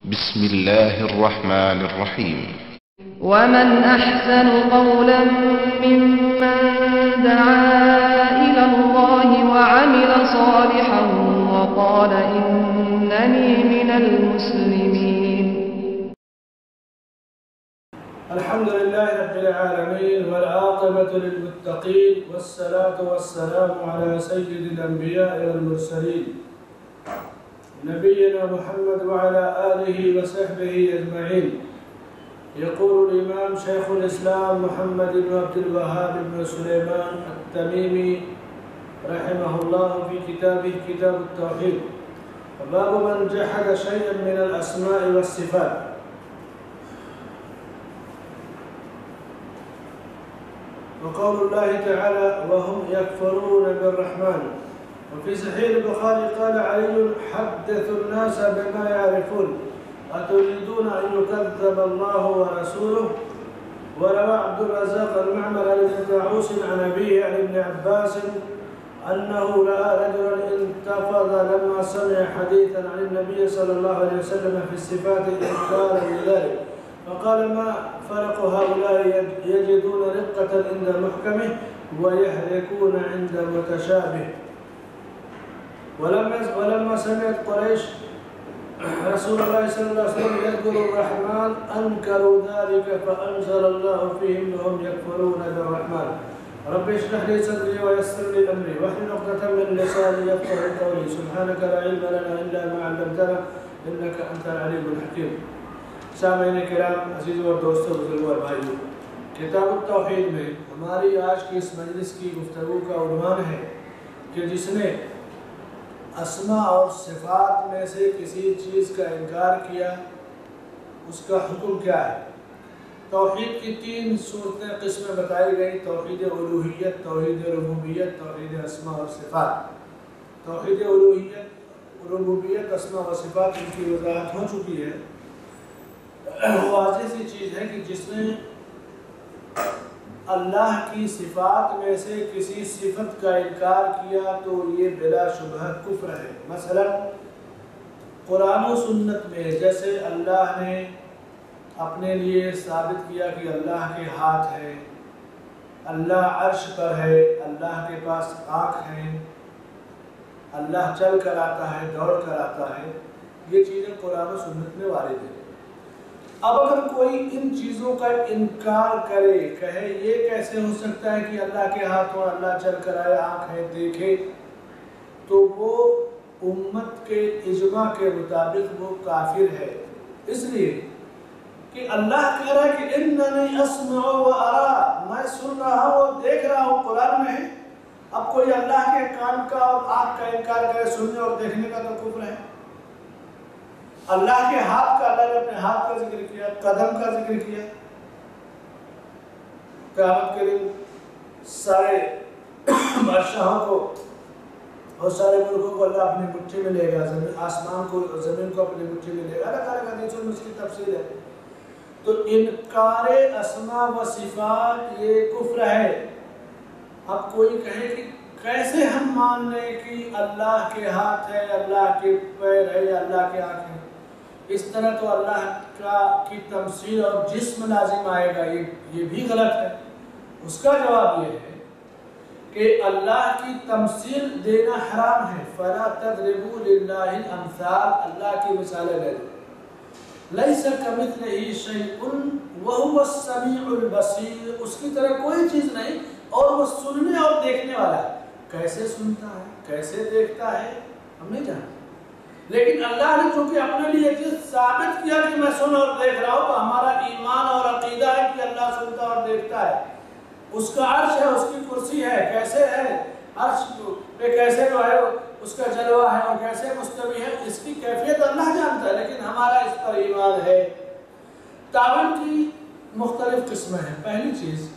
بسم الله الرحمن الرحيم. ومن أحسن قولا ممن دعا إلى الله وعمل صالحا وقال إنني من المسلمين. الحمد لله رب العالمين والعاقبة للمتقين والصلاة والسلام على سيد الأنبياء والمرسلين نبينا محمد وعلى آله وصحبه أجمعين. يقول الإمام شيخ الإسلام محمد بن عبد الوهاب بن سليمان التميمي رحمه الله في كتابه كتاب التوحيد: باب من جحد شيئا من الأسماء والصفات. وقول الله تعالى: وهم يكفرون بالرحمن. وفي صحيح البخاري قال علي: حدثوا الناس بما يعرفون أتريدون أن يكذب الله ورسوله. وروى عبد الرزاق المعمر عن طاووس عن أبيه عن ابن عباس أنه رأى رجلا انتفض لما سمع حديثا عن النبي صلى الله عليه وسلم في الصفات إنكارا لذلك، فقال: ما فرق هؤلاء يجدون رقة عند محكمه ويهلكون عند متشابه. ولما سمعت قريش رسول الله صلى الله عليه وسلم يذكر الرحمن أنكروا ذلك فأنزل الله فيهم وهم يكفرون بالرحمن. رب اشرح لي صدري ويسر لي أمري واحلل عقدة من لساني يفقهوا قولي. سبحانك لا علم لنا إلا ما علمتنا إنك أنت العليم الحكيم. سامعین کرام، عزیزوں اور دوستوں، بزرگوں اور بھائیوں، کتاب التوحید میں ہماری آج کی اس مجلس کی گفتگو کا عنوان ہے کہ جس نے اسماء اور صفات میں سے کسی چیز کا انکار کیا اس کا حکم کیا ہے۔ توحید کی تین صورتیں قسمیں بتائی گئی: توحید الوہیت، توحید ربوبیت، توحید اسماء اور صفات۔ توحید الوہیت، ربوبیت، اسماء و صفات ان کی وضاحت ہو چکی ہے۔ واضح سی چیز ہے کہ جس نے اللہ کی صفات میں سے کسی صفت کا انکار کیا تو یہ بلا شبہ کفر ہے۔ مثلا قرآن و سنت میں جیسے اللہ نے اپنے لیے ثابت کیا کہ اللہ کے ہاتھ ہے، اللہ عرش پر ہے، اللہ کے پاس آنکھ ہے، اللہ چل کر آتا ہے، دوڑ کر آتا ہے، یہ چیزیں قرآن و سنت میں وارد ہیں۔ اب اگر کوئی ان چیزوں کا انکار کرے، کہے یہ کیسے ہو سکتا ہے کہ اللہ کے ہاتھ ہو، اللہ چل کر آئے، آنکھ ہے، دیکھے، تو وہ امت کے اجماع کے مطابق وہ کافر ہے۔ اس لیے کہ اللہ کہہ رہا ہے کہ اننی اسمع و ارا، میں سن رہا ہوں اور دیکھ رہا ہوں، قرآن میں ہے۔ اب کوئی اللہ کے کان کا اور آنکھ کا انکار کرے، سننے اور دیکھنے کا تو کفر ہے۔ اللہ کے ہاتھ کا، اللہ نے اپنے ہاتھ کا ذکر کیا، قدم کا ذکر کیا۔ قیامت کے دن سارے بادشاہوں کو اور سارے ملکوں کو اللہ اپنی مٹھی میں لے گا، آسمان کو، زمین کو اپنی مٹھی میں لے گا۔ اللہ تعالیٰ کا حدیثوں میں اس کی تفصیل ہے۔ تو انکار اسماء و صفات یہ کفر ہے۔ اب کوئی کہے کہ کیسے ہم مان لیں کہ اللہ کے ہاتھ ہے، اللہ کے پیر ہے، یا اللہ کے آنکھ ہے؟ اس طرح تو اللہ کی تمثیل اور جسم لازم آئے گا، یہ بھی غلط ہے۔ اس کا جواب یہ ہے کہ اللہ کی تمثیل دینا حرام ہے۔ فَلَا تَضْرِبُوا لِلَّهِ الْأَمْثَالَ، اللہ کی مثالیں لے دو۔ لَيْسَ كَمِثْلِهِ شَيْءٌ وَهُوَ السَّمِيعُ الْبَصِيرُ، اس کی طرح کوئی چیز نہیں اور وہ سننے اور دیکھنے والا ہے۔ کیسے سنتا ہے، کیسے دیکھتا ہے، ہم نہیں جانتے، لیکن اللہ نے چونکہ اپنے لیے چیز ثابت کیا کہ میں سن اور دیکھ رہا ہوں، تو ہمارا ایمان اور عقیدہ ہے کہ اللہ سنتا اور دیکھتا ہے۔ اس کا عرش ہے، اس کی کرسی ہے، کیسے ہے عرش پہ، کیسے جو ہے اس کا جلوہ ہے اور کیسے مستوی ہے، اس کی کیفیت اللہ جانتا ہے، لیکن ہمارا اس پر ایمان ہے۔ تعویل کی مختلف قسمیں ہیں۔ پہلی چیز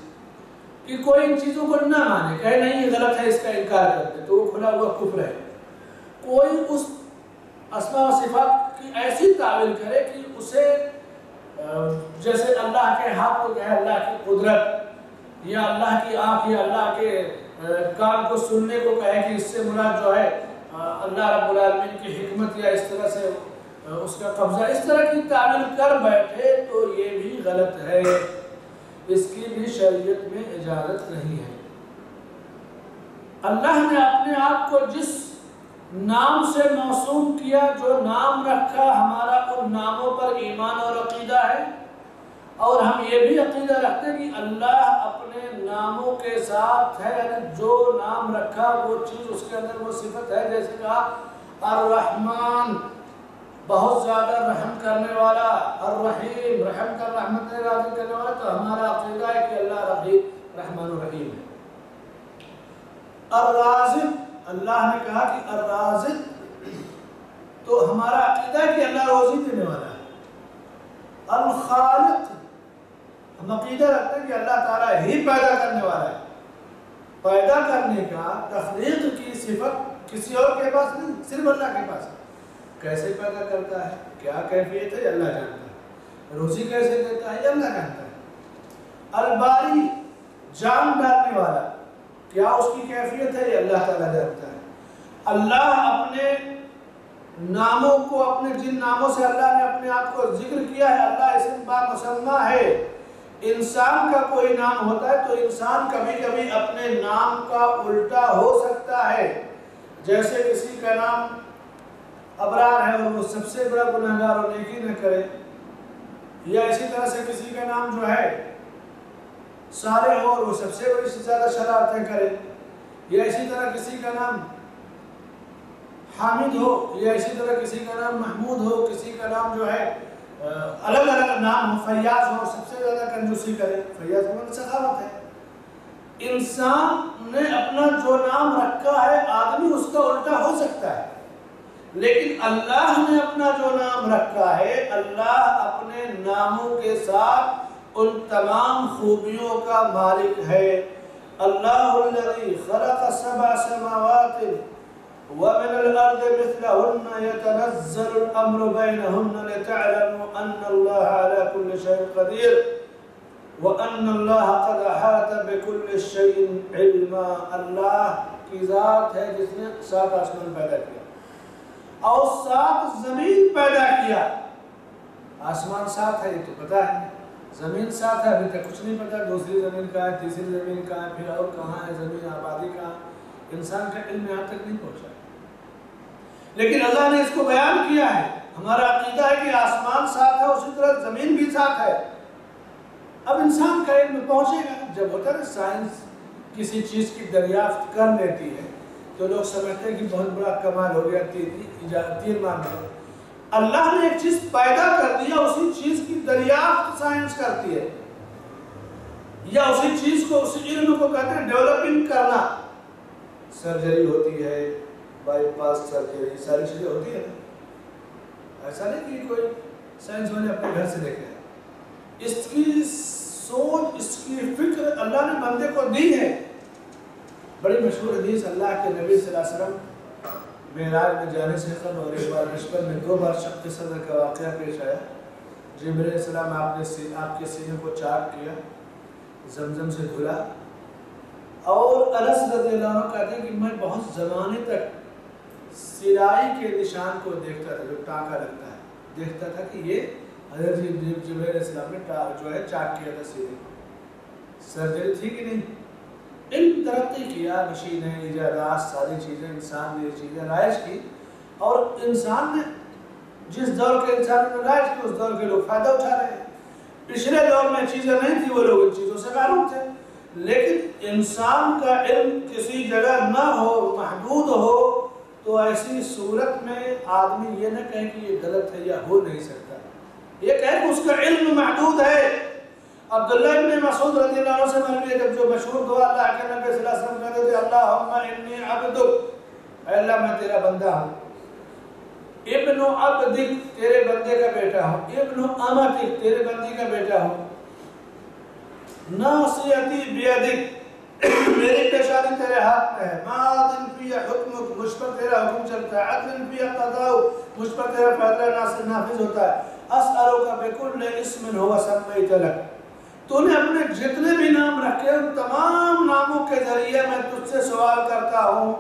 کہ کوئی ان چیزوں کو نہ مانے، کہے نہیں یہ غلط ہے، اس کا انکار کرتے، تو وہ کھلا ہوا کفر ہے۔ کوئی اس اسماء و صفات کی ایسی تعویل کرے کہ اسے جیسے اللہ کے ہاتھ کو کہے اللہ کی قدرت، یا اللہ کی آنکھ، یا اللہ کے کان کو سننے کو کہے کہ اس سے مراد جو ہے اللہ رب العالمین کی حکمت، یا اس طرح سے اس کا قبضہ اس طرح کی تعمیل کر بیٹھے تو یہ بھی غلط ہے، اس کی بھی شریعت میں اجازت نہیں ہے۔ اللہ نے اپنے آپ کو جس نام سے موسوم کیا، جو نام رکھا، ہمارا ان ناموں پر ایمان اور عقیدہ ہے، اور ہم یہ بھی عقیدہ رکھتے ہیں کہ اللہ اپنے ناموں کے ساتھ ہے، یعنی جو نام رکھا وہ چیز اس کے اندر وہ صفت ہے، جیسے کہا الرحمن بہت زیادہ رحم کرنے والا، الرحیم رحم کر رحمت نازل کرنے والا، تو ہمارا عقیدہ ہے کہ اللہ رحیم رحمان الرحیم ہے۔ الرازق، اللہ نے کہا کہ الرازق، تو ہمارا عقیدہ ہے کہ اللہ روزی دینے والا ہے۔ الخالق، ہم عقیدہ رکھتے ہیں کہ اللہ تعالیٰ ہی پیدا کرنے والا ہے، پیدا کرنے کا تخلیق کی صفت کسی اور کے پاس نہیں، صرف اللہ کے پاس ہے۔ کیسے پیدا کرتا ہے، کیا کیفیت ہے، اللہ جانتا ہے۔ روزی کیسے دیتا ہے، اللہ جانتا ہے۔ الباری، جان ڈالنے والا، کیا اس کی کیفیت ہے، یہ اللہ تعالیٰ جانتا ہے۔ اللہ اپنے ناموں کو، اپنے جن ناموں سے اللہ نے اپنے آپ کو ذکر کیا ہے، اللہ اسم بامسمہ ہے۔ انسان کا کوئی نام ہوتا ہے تو انسان کبھی کبھی اپنے نام کا الٹا ہو سکتا ہے، جیسے کسی کا نام ابرار ہے اور وہ سب سے بڑا گناہگار اور نیکی نہ کرے، یا اسی طرح سے کسی کا نام جو ہے صالح ہو اور وہ سب سے بڑی سے زیادہ شرارتیں کرے، یا اسی طرح کسی کا نام حامد ہو، یا اسی طرح کسی کا نام محمود ہو، کسی کا نام جو ہے الگ الگ نام ہو، فیاض ہو، سب سے زیادہ کنجوسی کرے، فیاض ہونا سخاوت ہے۔ انسان نے اپنا جو نام رکھا ہے، آدمی اس کا الٹا ہو سکتا ہے، لیکن اللہ نے اپنا جو نام رکھا ہے، اللہ اپنے ناموں کے ساتھ ان تمام خوبیوں کا مالک ہے۔ اللہ الذی خلق سبع سماوات ومن الارض مثلهن يتنزل الامر بينهن لتعلموا ان الله على كل شيء قدير وان الله قد احاط بكل شيء علما۔ اللہ کی ذات ہے جس نے 7 آسمان پیدا کیا اور 7 زمین پیدا کیا۔ آسمان 7 ہے، یہ تو پتا ہے، زمین 7 ہے، ابھی تک کچھ نہیں پتا دوسری زمین کہاں ہے، تیسری زمین کہاں ہے، پھر اور کہاں ہے زمین، آبادی کہاں ہے، انسان کا علم یہاں تک نہیں پہنچا، لیکن اللہ نے اس کو بیان کیا ہے۔ ہمارا عقیدہ ہے کہ آسمان 7 ہے، اسی طرح زمین بھی 7 ہے۔ اب انسان کا علم پہنچے گا، جب ہوتا ہے سائنس کسی چیز کی دریافت کر لیتی ہے تو لوگ سمجھتے ہیں کہ بہت بڑا کمال ہو گیا، تیر مار دیا۔ اللہ نے ایک چیز پیدا کر دیا، اسی چیز کی دریافت سائنس کرتی ہے، یا اسی چیز کو، اسی علم کو کہتے ہیں ڈیولپنگ کرنا۔ سرجری ہوتی ہے، بائی پاس سرجری، ساری چیزیں ہوتی ہیں، ایسا نہیں کہ کوئی سائنس والے اپنے گھر سے دیکھے۔ اس کی سوچ، اس کی فکر اللہ نے بندے کو دی ہے۔ بڑی مشہور حدیث، اللہ کے نبی صلی اللہ علیہ وسلم معراج میں جانے سے قبل اور ایک بار نشتر میں 2 بار شق صدر کا واقعہ پیش آیا۔ جبرائیل علیہ السلام آپ کے سینے کو چاک کیا، زمزم سے دھلا، اور انس رضی اللہ عنہ کہتے ہیں کہ میں بہت زمانے تک سلائی کے نشان کو دیکھتا تھا، جو ٹانکا لگتا ہے، دیکھتا تھا کہ یہ حضرت جبرائیل علیہ السلام نے جو ہے چاک کیا تھا سینے کو۔ سرجری تھی کہ نہیں؟ علم ترقی کیا، مشینیں، ایجادات، ساری چیزیں، انسان نے یہ چیزیں رائج کی، اور انسان نے جس دور کے انسان نے رائج کی اس دور کے لوگ فائدہ اٹھا رہے ہیں۔ پچھلے دور میں چیزیں نہیں تھی، وہ لوگ ان چیزوں سے معلوم تھے، لیکن انسان کا علم کسی جگہ نہ ہو، محدود ہو، تو ایسی صورت میں آدمی یہ نہ کہے کہ یہ غلط ہے یا ہو نہیں سکتا، یہ کہے کہ اس کا علم محدود ہے۔ عبداللہ ابن مسعود رضی اللہ عنہ سے مروی ہے، جب جو مشہور دعا اللہ کے نبی صلی اللہ علیہ وسلم کہتے تھے، اللہم انی عبدک، اے اللہ میں تیرا بندہ ہوں، ابن عبدک، تیرے بندے کا بیٹا ہوں، ابن امتک، تیرے بندی کا بیٹا ہوں، ناصیتی بیدک، میری پیشانی تیرے ہاتھ میں ہے، ماضٍ فی حکمک، مجھ پر تیرا حکم چلتا ہے، عدل فی قضاء، مجھ پر تیرا فیصلہ نافذ ہوتا ہے، اسألک بکل اسم هو سمیت لک، تو نے اپنے جتنے بھی نام رکھے ان تمام ناموں کے ذریعے میں تجھ سے سوال کرتا ہوں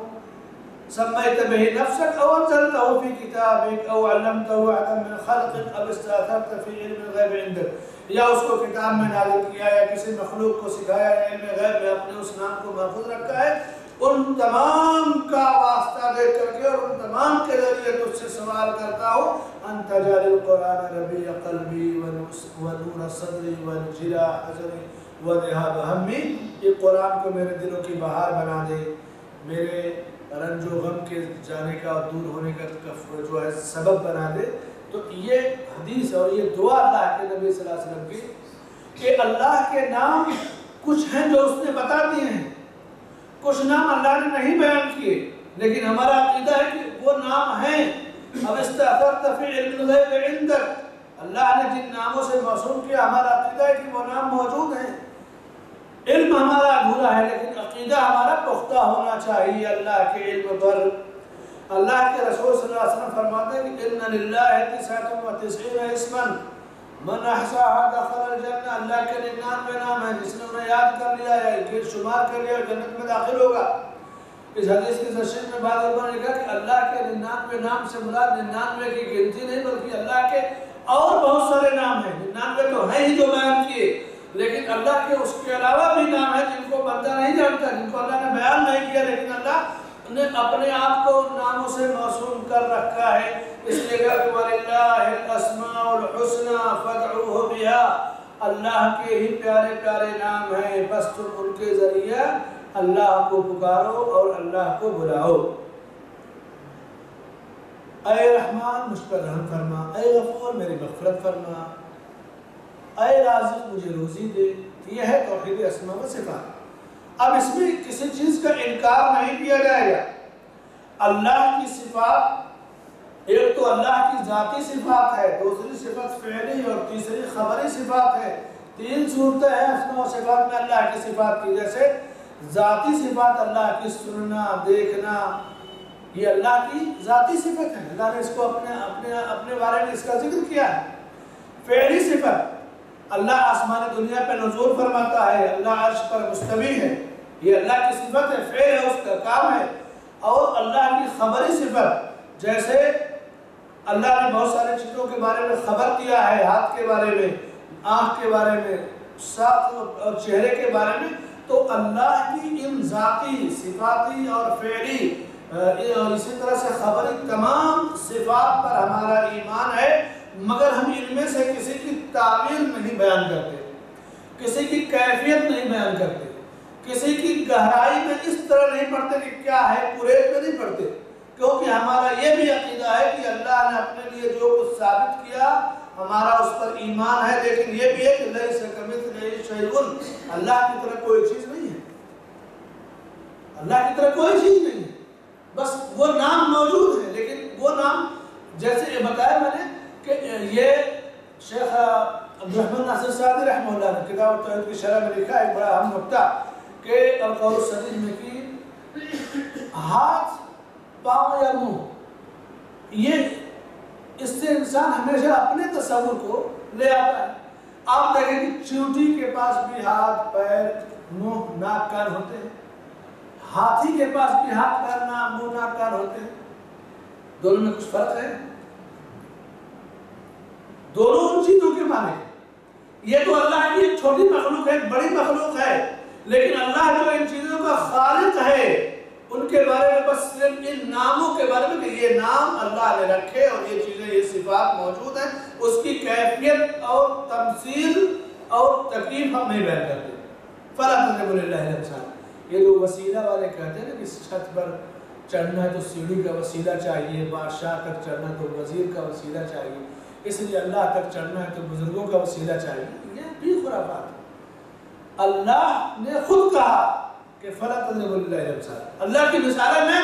سميت به نفسك أو أنزلته في كتابك أو علمته أحدا من خلقك أو استأثرت في علم الغيب عندك، یا اس کو کتاب میں نازل کیا یا کسی مخلوق کو سکھایا یا علم غیب میں اپنے اس نام کو محفوظ رکھا ہے، ان تمام کا واسطہ دے کر کے اور ان تمام کے ذریعے تجھ سے سوال کرتا ہوں، انت جعل القرآن ربیع قلبی ونور صدری وجلاء حزنی وذهاب ہمی، یہ قرآن کو میرے دلوں کی بہار بنا دے، میرے رنج و غم کے جانے کا اور دور ہونے کا جو ہے سبب بنا دے۔ تو یہ حدیث اور یہ دعا اللہ کے نبی صلی اللہ علیہ وسلم کی کہ اللہ کے نام کچھ ہیں جو اس نے بتا دیے ہیں، کچھ نام اللہ نے نہیں بیان کیے، لیکن ہمارا عقیدہ ہے کہ وہ نام ہیں۔ اب استأثرت فی علم الغیب عندک، اللہ نے جن ناموں سے موسوم کیا، ہمارا عقیدہ ہے کہ وہ نام موجود ہیں۔ علم ہمارا ادھورا ہے لیکن عقیدہ ہمارا پختہ ہونا چاہیے اللہ کے علم پر۔ اللہ کے رسول صلی اللہ علیہ وسلم فرماتے ہیں کہ ان للہ 99 اسما من احصاها دخل الجنہ، اللہ کے 99 نام ہیں جس نے انہیں یاد کر لیا یا گرد شمار کر لیا جنت میں داخل ہوگا۔ اس حدیث کی تشریح میں بعض علماء نے کہا کہ اللہ کے 99 نام سے مراد 99 کی گنتی نہیں بلکہ اللہ کے اور بہت سارے نام ہیں، 99 تو ہیں ہی جو بیان کیے، لیکن اللہ کے اس کے علاوہ بھی نام ہیں جن کو بندہ نہیں جانتا، جن کو اللہ نے بیان نہیں کیا، لیکن اللہ نے اپنے آپ کو ان ناموں سے موسوم کر رکھا ہے۔ اس لیے کہ وَلِلَّهِ الْأَسْمَاءُ الْحُسْنَى فَادْعُوهُ بِهَا، اللہ کے ہی پیارے پیارے نام ہیں، بس تم ان کے ذریعے اللہ کو پکارو اور اللہ کو بلاؤ۔ اے رحمان مجھ پر رحم فرما، اے غفور میری مغفرت فرما، اے رازق مجھے روزی دے۔ یہ ہے توحید اسماء و صفات۔ اب اس میں کسی چیز کا انکار نہیں کیا جائے گا۔ اللہ کی صفات، ایک تو اللہ کی ذاتی صفات ہے، دوسری صفت فعلی اور تیسری خبری صفات ہے۔ تین صورتیں ہیں اسماء و صفات میں اللہ کی صفات کی، جیسے ذاتی صفات اللہ کی سننا دیکھنا، یہ اللہ کی ذاتی صفت ہے، اللہ نے اس کو اپنے بارے میں اس کا ذکر کیا ہے۔ فعلی صفت، اللہ آسمانی دنیا پہ نزول فرماتا ہے، اللہ عرش پر مستوی ہے، یہ اللہ کی صفت ہے، فعل ہے، اس کا کام ہے۔ اور اللہ کی خبری صفت، جیسے اللہ نے بہت سارے چیزوں کے بارے میں خبر دیا ہے، ہاتھ کے بارے میں، آنکھ کے بارے میں، ساق اور چہرے کے بارے میں، تو اللہ کی ان ذاتی صفاتی اور فعلی اور اسی طرح سے خبری تمام صفات پر ہمارا ایمان ہے، مگر ہم ان میں سے کسی کی تعویل نہیں بیان کرتے، کسی کی کیفیت نہیں بیان کرتے، کسی کی گہرائی میں اس طرح نہیں پڑھتے کہ کیا ہے، پورے میں نہیں پڑھتے، کیونکہ ہمارا یہ بھی عقیدہ ہے کہ اللہ نے اپنے لیے جو کچھ ثابت کیا ہمارا اس پر ایمان ہے، لیکن یہ بھی ہے کہ لیس کمثلہ شیء، اللہ کی طرح کوئی چیز نہیں ہے، اللہ کی طرح کوئی چیز نہیں ہے، بس وہ نام موجود ہے، لیکن وہ نام جیسے یہ بتایا میں نے کہ یہ شیخ عبدالرحمن ناصر سعدی رحمہ اللہ نے کتاب التوحید کی شرح میں لکھا ایک بڑا اہم نکتہ کہ القول السدید میں کی ہاتھ، پاؤں یا منہ، یہ اس سے انسان ہمیشہ اپنے تصور کو لے آتا ہے۔ آپ دیکھیں کہ چیونٹی کے پاس بھی ہاتھ، پیر، منہ، ناک، کان ہوتے ہیں، ہاتھی کے پاس بھی ہاتھ، پیر، منہ، ناک، کان ہوتے ہیں، دونوں میں کچھ فرق ہے؟ دونوں ان چیزوں کے معنی ہیں۔ یہ تو اللہ کی ایک چھوٹی مخلوق ہے، ایک بڑی مخلوق ہے، لیکن اللہ جو ان چیزوں کا خالق ہے ان کے بارے میں بس صرف ان ناموں کے بارے میں کہ یہ نام اللہ نے رکھے اور یہ چیزیں، یہ صفات موجود ہیں، اس کی کیفیت اور تمثیل اور تکلیف ہم نہیں بیان کرتے۔ فَلَا تَضْرِبُوا لِلَّهِ الْأَمْثَالَ، یہ جو وسیلہ والے کہتے ہیں نا کہ چھت پر چڑھنا ہے تو سیڑھی کا وسیلہ چاہیے، بادشاہ تک چڑھنا تو وزیر کا وسیلہ چاہیے، اس لیے اللہ تک چڑھنا ہے تو بزرگوں کا وسیلہ چاہیے، یہ بھی خرافات ہے۔ اللہ نے خود کہا کہ فَلَا تَضْرِبُوا لِلَّهِ الْأَمْثَالَ، اللہ کی مثالیں میں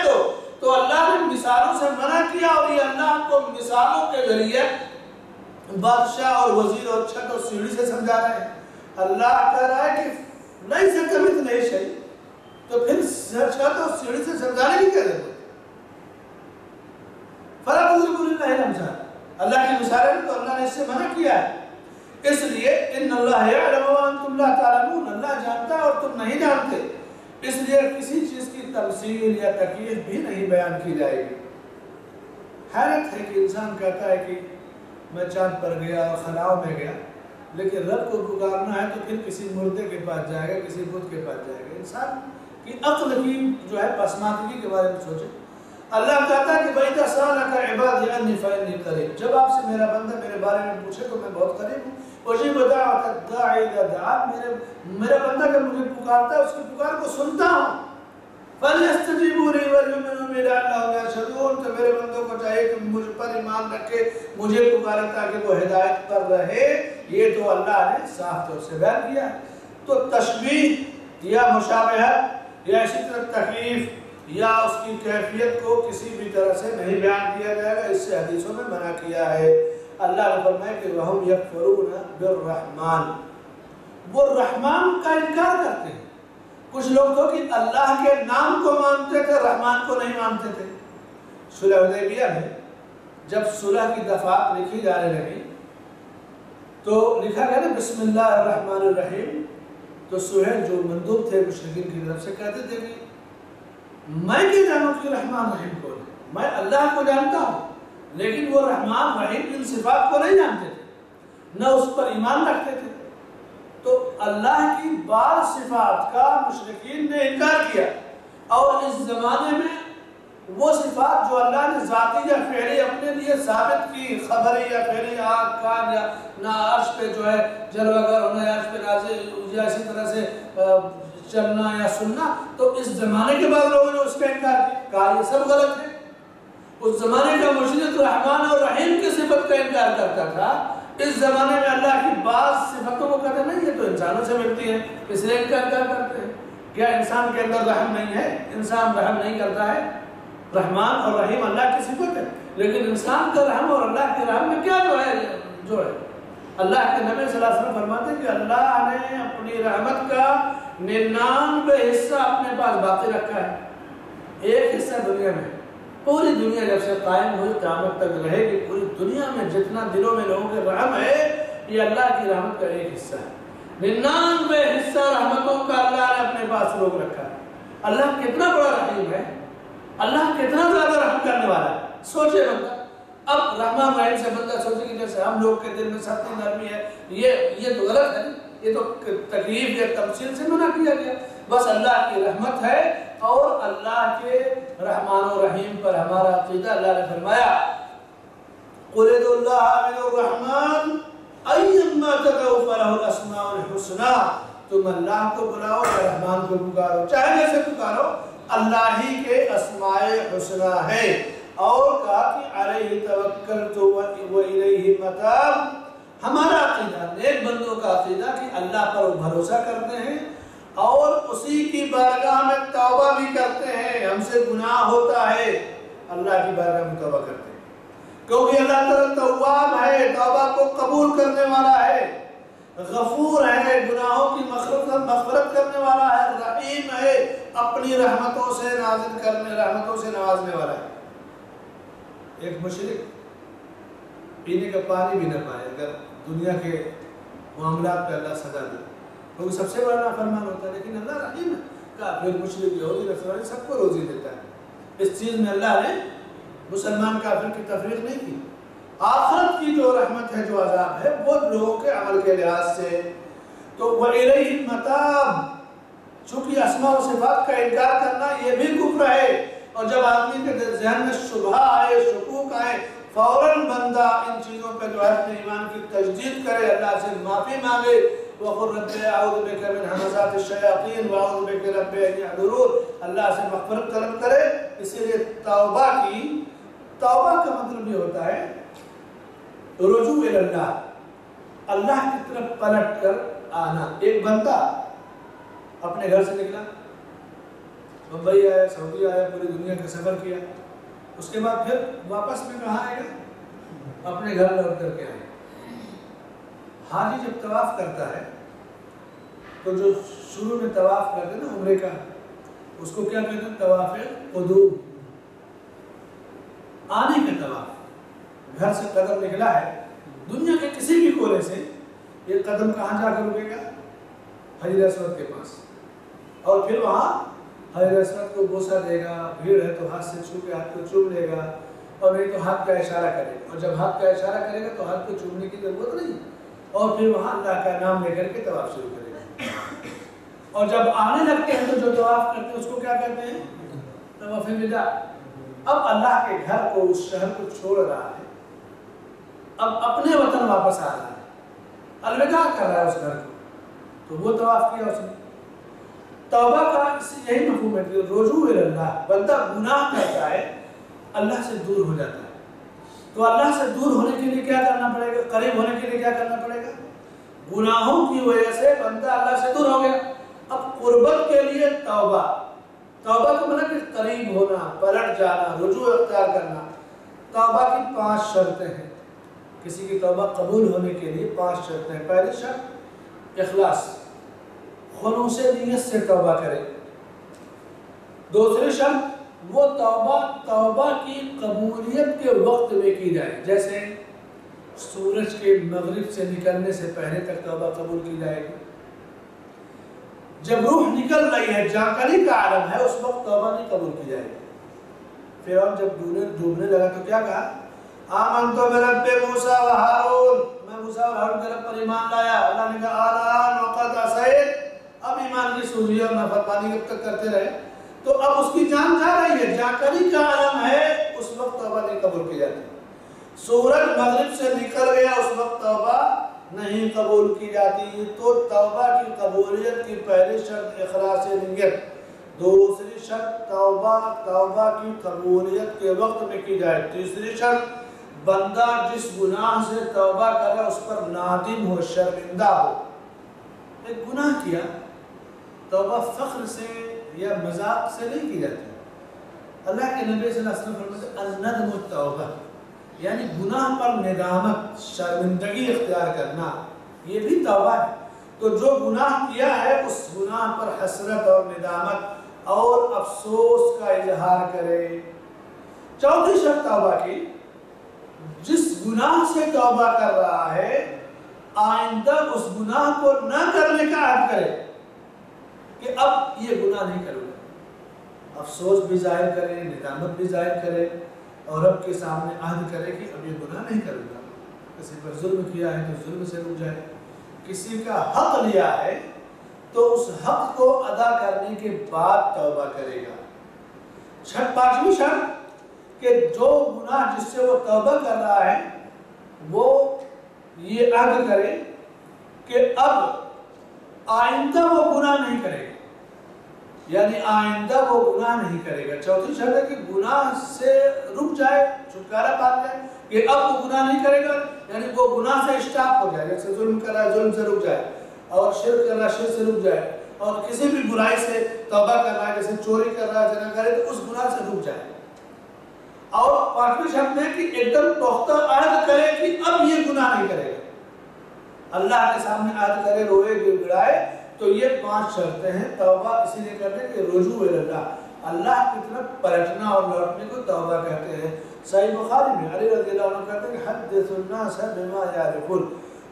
تو اللہ نے مثالوں سے منع کیا، اور یہ اللہ کو مثالوں کے ذریعے بادشاہ اور وزیر اور چھت اور سیڑھی سے سمجھا رہے ہیں۔ اللہ کہہ رہا ہے کہ لیس کمثلہ شیء، تو پھر چھت اور سیڑھی سے سمجھانے کی کیا ضرورت ہے؟ فَلَا تَضْرِبُوا لِلَّهِ الْأَمْثَالَ، اللہ کی مثالیں تو اللہ نے اس سے منع کیا ہے۔ اس لیے ان اللہ یعلم وانتم لا تعلمون، اللہ جانتا ہے اور تم نہیں جانتے۔ اس لیے کسی چیز کی تمثیل یا تکیف بھی نہیں بیان کی جائے گی۔ حیرت ہے کہ انسان کہتا ہے کہ میں چاند پر گیا اور خلاؤ میں گیا، لیکن رب کو پکارنا ہے تو پھر کسی مردے کے پاس جائے گا، کسی بت کے پاس جائے گا۔ انسان کی عقل کی جو ہے پسماندگی کے بارے میں سوچے۔ اللہ کہتا ہے کہ وَإِذَا سَأَلَكَ عِبَادِي عَنِّي فَإِنِّي قَرِيبٌ، جب آپ سے میرا بندہ میرے بارے میں پوچھے تو میں بہت قریب ہوں۔ اُجِيبُ دَعْوَةَ الدَّاعِ إِذَا دَعَانِ، میرا بندہ جب مجھے پکارتا ہے اس کی پکار کو سنتا ہوں۔ فَلْيَسْتَجِيبُوا لِي وَلْيُؤْمِنُوا بِي لَعَلَّهُمْ يَرْشُدُونَ، تو میرے بندوں کو چاہیے کہ مجھ پر ایمان رکھے، مجھے پکارے تاکہ وہ ہدایت پر رہے۔ یہ تو اللہ نے صاف طور سے بیان کیا ہے۔ تو تشبیہ یا مشابہت یا اسی طرح تکلیف یا اس کی کیفیت کو کسی بھی طرح سے نہیں بیان کیا جائے گا، اس سے حدیثوں میں منع کیا ہے۔ اللہ نے فرمایا کہ وَهُمْ يَكْفُرُونَ بِالرَّحْمَانِ، وہ رحمان کا انکار کرتے ہیں۔ کچھ لوگ تو کہ اللہ کے نام کو مانتے تھے، رحمان کو نہیں مانتے تھے۔ صلح حدیبیہ میں جب صلح کی دفعات لکھی جانے لگی تو لکھا گیا نا بسم اللہ الرحمن الرحیم، تو سہیل جو مندوب تھے مشرکین کی طرف سے کہتے تھے کہ میں کیا جانوں کہ رحمان رحیم کون ہے، میں اللہ کو جانتا ہوں لیکن وہ رحمان رحیم ان صفات کو نہیں جانتے تھے، نہ اس پر ایمان رکھتے تھے۔ تو اللہ کی بعض صفات کا مشرکین نے انکار کیا، اور اس زمانے میں وہ صفات جو اللہ نے ذاتی یا فعلی اپنے لیے ثابت کی، خبری یا فعلی، آنکھ کان یا نہ عرش پہ جو ہے جلوہ گر ہونا یا عرش پہ نازل یا اسی طرح سے چلنا یا سننا، تو اس زمانے کے بعد لوگوں نے اس کا انکار کیا، کہا یہ سب غلط ہے۔ اس زمانے کا مشرک رحمان اور رحیم کی صفت کا انکار کرتا تھا، اس زمانے میں اللہ کی بعض صفتوں کو کہتے نہیں یہ تو انسانوں سے ملتی ہے، اس لیے انکار کرتے ہیں۔ کیا انسان کے اندر رحم نہیں ہے؟ انسان رحم نہیں کرتا ہے؟ رحمان اور رحیم اللہ کی صفت ہے، لیکن انسان کا رحم اور اللہ کے رحم میں کیا جو ہے اللہ کے نبی صلی اللہ علیہ وسلم فرماتے ہیں کہ اللہ نے اپنی رحمت کا 99 حصہ اپنے پاس باقی رکھا ہے، ایک حصہ دنیا میں۔ پوری دنیا جب سے قائم ہوئی قیامت تک رہے گی، پوری دنیا میں جتنا دلوں میں لوگوں کے رحم ہے یہ اللہ کی رحمت کا ایک حصہ ہے۔ 99 حصہ رحمتوں کا اللہ نے اپنے پاس روک رکھا ہے۔ اللہ کتنا بڑا رحیم ہے، اللہ کتنا زیادہ رحم کرنے والا ہے۔ سوچے بندہ، اب رحمان رحیم سے بندہ سوچے کہ جیسے ہم لوگ کے دل میں سختی نرمی ہے، یہ تو غلط ہے، یہ تو تکلیف یا تمثیل سے منع کیا گیا۔ بس اللہ کی رحمت ہے، اور اللہ کے رحمان و رحیم پر ہمارا عقیدہ۔ اللہ نے فرمایا قُلِ ادْعُوا اللَّهَ مِنَ الرَّحْمَٰنِ أَيَّمَّا تَدْعُوا فَلَهُ الْأَسْمَاءُ الْحُسْنَىٰ، تم اللہ کو بلاؤ یا رحمان کو پکارو، چاہے جیسے پکارو، اللہ ہی کے اسماء حسنہ ہے۔ اور کہا کہ علیہ توکلت وإلیہ متاب، ہمارا عقیدہ، نیک بندوں کا عقیدہ کہ اللہ پر وہ بھروسہ کرتے ہیں اور اسی کی بارگاہ میں توبہ بھی کرتے ہیں۔ ہم سے گناہ ہوتا ہے، اللہ کی بارگاہ میں توبہ کرتے ہیں، کیونکہ اللہ تعالیٰ تواب ہے، توبہ کو قبول کرنے والا ہے، غفور ہے، گناہوں کی مغفرت کرنے والا ہے، رحیم ہے، اپنی رحمتوں سے رحمتوں سے نوازنے والا ہے۔ ایک مشرک پینے کا پانی بھی نہ پائے اگر دنیا کے معاملات پہ اللہ سزا دے، کیونکہ سب سے بڑا نافرمان ہوتا ہے، لیکن اللہ رحیم ہے، کافر مشرک یہودی نصرانی سب کو روزی دیتا ہے۔ اس چیز میں اللہ نے مسلمان کافر کی تفریق نہیں کی۔ آخرت کی جو رحمت ہے، جو عذاب ہے، وہ لوگوں کے عمل کے لحاظ سے۔ تو وَإِلَيْهِ الْمَتَابُ، چونکہ اسماء و صفات کا انکار کرنا یہ بھی کفر ہے، اور جب آدمی کے ذہن میں شبہ آئے، شکوک آئے، فوراً بندہ ان چیزوں پہ جو ہے اپنے ایمان کی تجدید کرے، اللہ سے معافی مانگے، وَقُلْ رَبِّ أَعُوذُ بِكَ مِنْ هَمَزَاتِ الشَّيَاطِينِ وَأَعُوذُ بِكَ رَبِّ أَنْ يَحْضُرُونِ، اللہ سے مغفرت طلب کرے۔ اسی لیے توبہ کا مطلب یہ ہوتا ہے رجوع اللہ، اللہ کی طرف پلٹ کر آنا۔ ایک بندہ اپنے گھر سے نکلا، بمبئی آیا، سعودی آیا، پوری دنیا کا سفر کیا، اس کے بعد پھر واپس میں کہاں آئے گا؟ اپنے گھر لوٹ کر کے آئے۔ حاجی جب طواف کرتا ہے تو جو شروع میں طواف کرتے ہیں نا عمرے کا، اس کو کیا کہتے ہیں؟ طواف قدوم، آنے کا طواف۔ گھر سے قدم نکلا ہے دنیا کے کسی بھی کونے سے، یہ قدم کہاں جا کر رکے گا؟ حجر اسود کے پاس، اور پھر وہاں حجر اسود کو بوسہ دے گا، بھیڑ ہے تو ہاتھ سے چھو کے ہاتھ کو چوم لے گا، اور نہیں تو ہاتھ کا اشارہ کرے گا، اور جب ہاتھ کا اشارہ کرے گا تو ہاتھ کو چومنے کی ضرورت نہیں، اور پھر وہاں اللہ کا نام لے کر کے طواف شروع کرے گا۔ اور جب آنے لگتے ہیں تو جو طواف کرتے ہیں اس کو کیا کہتے ہیں؟ طواف وداع۔ اب اللہ کے گھر کو، اس شہر کو چھوڑ رہا ہے، اب اپنے وطن واپس آ رہا ہے، الوداع کر رہا ہے اس گھر کو، تو وہ طواف کیا اس نے۔ توبہ کا اس سے یہی مفہوم ہے کہ رجوع اللہ، بندہ گناہ کرتا ہے اللہ سے دور ہو جاتا ہے، تو اللہ سے دور ہونے کے لیے کیا کرنا پڑے گا؟ قریب ہونے کے لیے کیا کرنا پڑے گا؟ گناہوں کی وجہ سے بندہ اللہ سے دور ہو گیا، اب قربت کے لیے توبہ۔ توبہ کا مطلب کہ قریب ہونا، پلٹ جانا، رجوع اختیار کرنا۔ توبہ کی 5 شرطیں ہیں، کسی کی توبہ قبول ہونے کے لیے 5 شرطیں ہیں۔ پہلی شرط اخلاص، خلوص نیت سے توبہ کرے۔ دوسری شرط وہ توبہ کی قبولیت کے وقت میں کی جائے، جیسے سورج کے مغرب سے نکلنے سے پہلے تک توبہ قبول کی جائے گی۔ جب روح نکل رہی ہے، جانکاری کا عالم ہے، اس وقت توبہ نہیں قبول کی جائے گی۔ فرعون جب ڈوبنے لگا تو کیا کہا؟ آمنت برب موسیٰ و ہارون، میں موسیٰ اور ہارون کے رب پر ایمان لایا۔ اللہ نے کہا آلان وقت عصیت، اب ایمان کی سوزی اور نافرمانی کب تک کرتے رہے؟ تو اب اس کی جان جا رہی ہے، جانکاری کا عالم ہے، اس وقت توبہ نہیں قبول کی جاتی۔ سورج مغرب سے نکل گیا، اس وقت توبہ نہیں قبول کی جاتی۔ تو توبہ کی قبولیت کی پہلی شرط اخلاص نیت، دوسری شرط توبہ کی قبولیت کے وقت میں کی جائے، تیسری شرط بندہ جس گناہ سے توبہ کرے اس پر نادم ہو، شرمندہ ہو۔ ایک گناہ کیا، توبہ فخر سے یا مذاق سے نہیں کی جاتی۔ اللہ کے نبی صلی اللہ علیہ وسلم فرماتے ہیں الندم التوبہ، یعنی گناہ پر ندامت، شرمندگی اختیار کرنا، یہ بھی توبہ ہے۔ تو جو گناہ کیا ہے اس گناہ پر حسرت اور ندامت اور افسوس کا اظہار کرے۔ چوتھی شرط توبہ کی، جس گناہ سے توبہ کر رہا ہے آئندہ اس گناہ کو نہ کرنے کا عہد کرے کہ اب یہ گناہ نہیں کروں گا۔ افسوس بھی ظاہر کرے، ندامت بھی ظاہر کرے، اور رب کے سامنے عہد کرے کہ اب یہ گناہ نہیں کروں گا۔ کسی پر ظلم کیا ہے تو ظلم سے رک جائے، کسی کا حق لیا ہے تو اس حق کو ادا کرنے کے بعد توبہ کرے گا۔ پانچویں شرط کہ جو گناہ جس سے وہ توبہ کر رہا ہے وہ یہ عہد کرے کہ اب آئندہ وہ گناہ نہیں کرے گا، یعنی آئندہ وہ گناہ نہیں کرے گا۔ چوتھی شرط ہے کہ گناہ سے رک جائے، چھٹکارا پا جائے کہ اب وہ گناہ نہیں کرے گا، یعنی وہ گناہ سے اسٹاپ ہو جائے، جیسے ظلم کر رہا ہے ظلم سے رک جائے، اور شرک کر رہا ہے شرک سے رک جائے، اور کسی بھی برائی سے توبہ کر رہا ہے، جیسے چوری کر رہا ہے زنا کرے تو اس گناہ سے رک جائے۔ اور پانچویں شرط ہے کہ ایک دم پختہ عہد کرے کہ اب یہ گناہ نہیں کرے گا، اللہ کے سامنے عہد کرے، روئے گڑگڑائے۔ تو یہ 5 شرطیں ہیں توبہ اسی لیے کرنے کہ رجوع اللہ، اللہ کی طرف پلٹنا اور لوٹنے کو توبہ کہتے ہیں۔ صحیح بخاری میں علی رضی اللہ عنہ کہتے ہیں کہ حدث الناس بما یعرفون،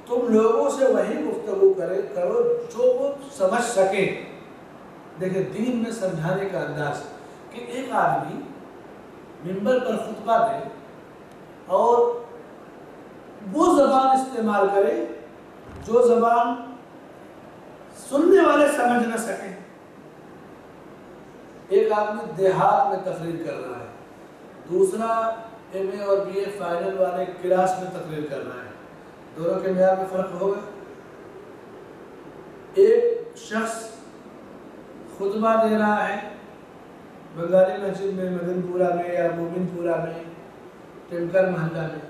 تم لوگوں سے وہی گفتگو کرو جو وہ سمجھ سکیں۔ دیکھیں دین میں سمجھانے کا انداز کہ ایک آدمی منبر پر خطبہ دے اور وہ زبان استعمال کرے جو زبان سننے والے سمجھ نہ سکیں۔ ایک آدمی دیہات میں تقریر کر رہا ہے، دوسرا ایم اے اور بی اے فائنل والے کلاس میں تقریر کر رہا ہے، دونوں کے معیار میں فرق ہوگا۔ ایک شخص خطبہ دے رہا ہے بنگالی مسجد میں، مدن پورہ میں یا مومن پورہ میں، ٹمکر محلہ میں،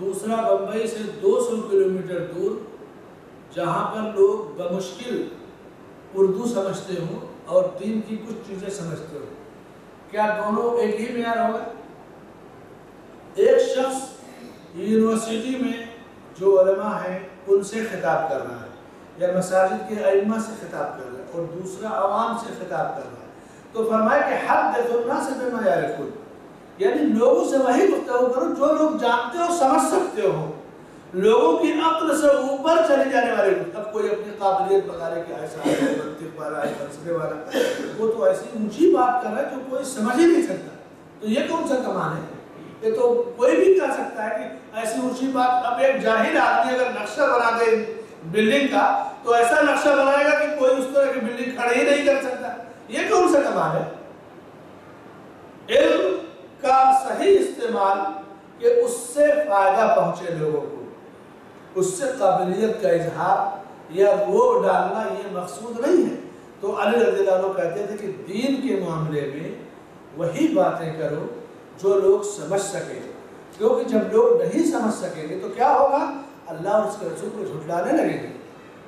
دوسرا بمبئی سے 200 کلومیٹر دور جہاں پر لوگ بمشکل اردو سمجھتے ہوں اور دین کی کچھ چیزیں سمجھتے ہوں، کیا دونوں ایک ہی معیار ہوگا؟ ایک شخص یونیورسٹی میں جو علماء ہیں ان سے خطاب کر رہا ہے یا مساجد کے ائمہ سے خطاب کر رہا ہے، اور دوسرا عوام سے خطاب کر رہا ہے، تو فرمایا کہ حدث الناس بما یعرفون، یعنی لوگوں سے وہی گفتگو کرو جو لوگ جانتے ہو سمجھ سکتے ہو۔ لوگوں کی عقل سے اوپر چلے جانے والے لوگ. اب کوئی اپنی قابلیت بتانے کہ ایسا ہے منطق والا ہے فلسفے والا, وہ تو ایسی اونچی بات کر رہا ہے جو کوئی سمجھ ہی نہیں سکتا. تو یہ کون سا کمال ہے؟ یہ تو کوئی بھی کہہ سکتا ہے کہ ایسی اونچی بات. اب ایک جاہل آدمی اگر نقشہ بنا دے بلڈنگ کا تو ایسا نقشہ بنائے گا کہ کوئی اس طرح کی بلڈنگ کھڑے ہی نہیں کر سکتا. یہ کون سا کمال ہے؟ علم کا صحیح استعمال کہ اس سے فائدہ پہنچے لوگوں کو, اس سے قابلیت کا اظہار یا وہ ڈالنا یہ مقصود نہیں ہے. تو علی رضی اللہ عنہ کہتے تھے کہ دین کے معاملے میں وہی باتیں کرو جو لوگ سمجھ سکیں, کیونکہ جب لوگ نہیں سمجھ سکیں گے تو کیا ہوگا؟ اللہ اور اس کے رسول کو جھٹلانے لگیں گے.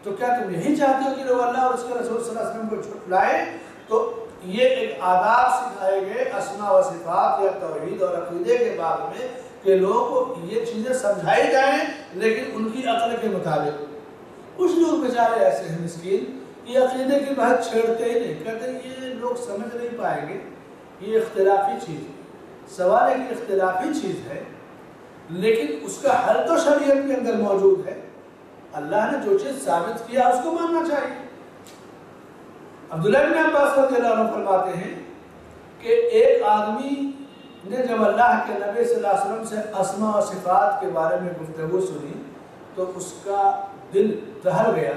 تو کیا تم یہی چاہتے ہو کہ لوگ اللہ اور اس کے رسول صلی اللہ علیہ وسلم کو جھٹلائیں؟ تو یہ ایک آداب سکھائے گئے اسماء و صفات یا توحید اور عقیدے کے بارے میں کہ لوگوں کو یہ چیزیں سمجھائی جائیں لیکن ان کی عقل کے مطابق. کچھ لوگ بیچارے ایسے ہیں مسکین کہ عقیدے کی بات چھیڑتے ہی نہیں, کہتے ہیں یہ لوگ سمجھ نہیں پائیں گے, یہ اختلافی چیز ہے. سوال ہے کہ اختلافی چیز ہے لیکن اس کا حل تو شریعت کے اندر موجود ہے. اللہ نے جو چیز ثابت کیا اس کو ماننا چاہیے. عبداللہ بن عباس رضی اللہ عنہ فرماتے ہیں کہ ایک آدمی نے جب اللہ کے نبی صلی اللہ علیہ وسلم سے اسماء و صفات کے بارے میں گفتگو سنی تو اس کا دل دہل گیا,